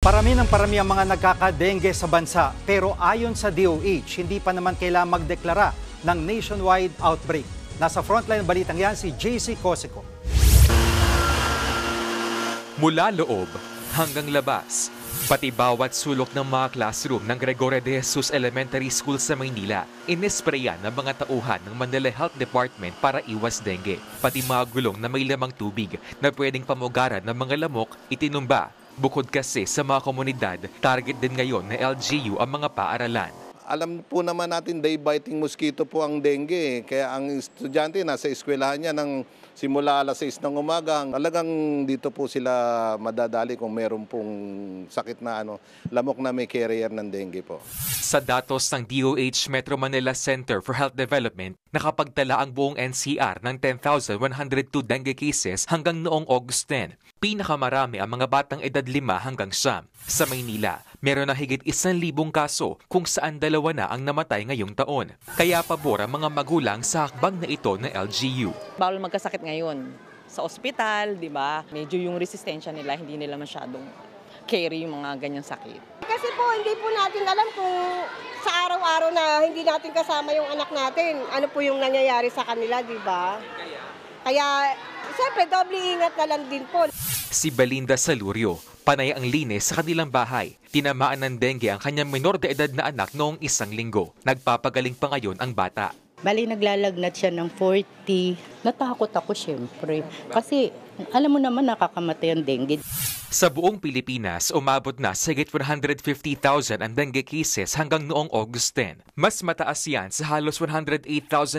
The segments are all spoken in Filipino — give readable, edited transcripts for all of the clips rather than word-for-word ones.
Parami ang mga nagkakadengue sa bansa, pero ayon sa DOH, hindi pa naman kailangan magdeklara ng nationwide outbreak. Nasa frontline balitang yan si JC Cosico. Mula loob hanggang labas, pati bawat sulok ng mga classroom ng Gregorio de Jesus Elementary School sa Maynila, inisprayan ng mga tauhan ng Manila Health Department para iwas dengue. Pati mga gulong na may lamang tubig na pwedeng pamugaran ng mga lamok, itinumba. Bukod kasi sa mga komunidad, target din ngayon na LGU ang mga paaralan. Alam po naman natin day-biting mosquito po ang dengue. Kaya ang estudyante nasa eskwelahan niya ng simula alas 6 ng umaga. Talagang dito po sila madadali kung meron pong sakit na lamok na may carrier ng dengue po. Sa datos ng DOH Metro Manila Center for Health Development, nakapagtala ang buong NCR ng 10,102 dengue cases hanggang noong August 10. Pinakamarami ang mga batang edad 5 hanggang 9. Sa Maynila, meron na higit 1,000 kaso kung saan 2 na ang namatay ngayong taon. Kaya pabor ang mga magulang sa hakbang na ito ng LGU. Bawal magkasakit ngayon sa ospital, di ba? Medyo yung resistensya nila, hindi nila masyadong carry yung mga ganyang sakit. Kasi po, hindi po natin alam kung sa araw-araw na hindi natin kasama yung anak natin, ano po yung nangyayari sa kanila, di ba? Kaya, siyempre, doble ingat na lang din po. Si Belinda Salurio, panay ang linis sa kanilang bahay. Tinamaan ng dengue ang kanyang minor de edad na anak noong 1 linggo. Nagpapagaling pa ngayon ang bata. Bali, naglalagnat siya ng 40. Natakot ako siyempre. Kasi alam mo naman nakakamatay ang dengue. Sa buong Pilipinas, umabot na sa higit 150,000 ang dengue cases hanggang noong August 10. Mas mataas yan sa halos 108,000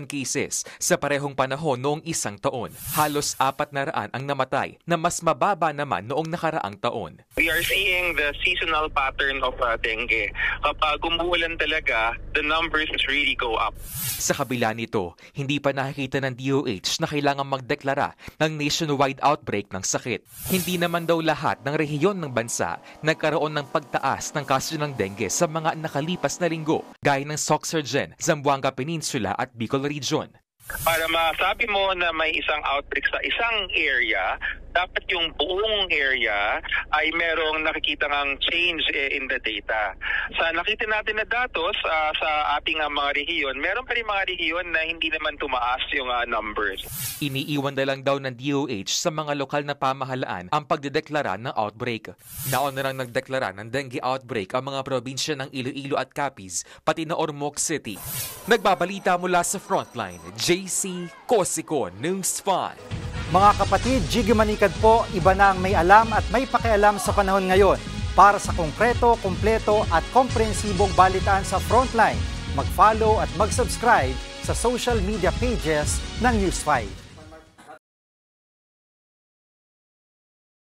cases sa parehong panahon noong 1 taon. Halos 400 ang namatay na mas mababa naman noong nakaraang taon. We are seeing the seasonal pattern of dengue. Kapag umuulan talaga, the numbers really go up. Sa kabila nito, hindi pa nakikita ng DOH na kailangan magdeklara ng nationwide outbreak ng sakit. Hindi naman daw lahat ng rehiyon ng bansa nagkaroon ng pagtaas ng kaso ng dengue sa mga nakalipas na linggo, gaya ng Sorsogon, Zamboanga Peninsula at Bicol Region. Para masabi mo na may isang outbreak sa isang area, dapat yung buong area ay merong nakikitang change in the data. Sa nakita natin na datos sa ating mga rehiyon, meron pa rin mga rehiyon na hindi naman tumaas yung numbers. Iniiwan na lang daw ng DOH sa mga lokal na pamahalaan ang pagdedeklara ng outbreak. Naon na lang nagdeklara ng dengue outbreak ang mga probinsya ng Iloilo at Capiz, pati na Ormoc City. Nagbabalita mula sa Frontline, JC Cosico, News 5. Mga kapatid, Jiggy Manikad po, iba na ang may alam at may pakialam sa panahon ngayon. Para sa konkreto, kumpleto at komprehensibong balitaan sa Frontline, mag-follow at mag-subscribe sa social media pages ng News 5.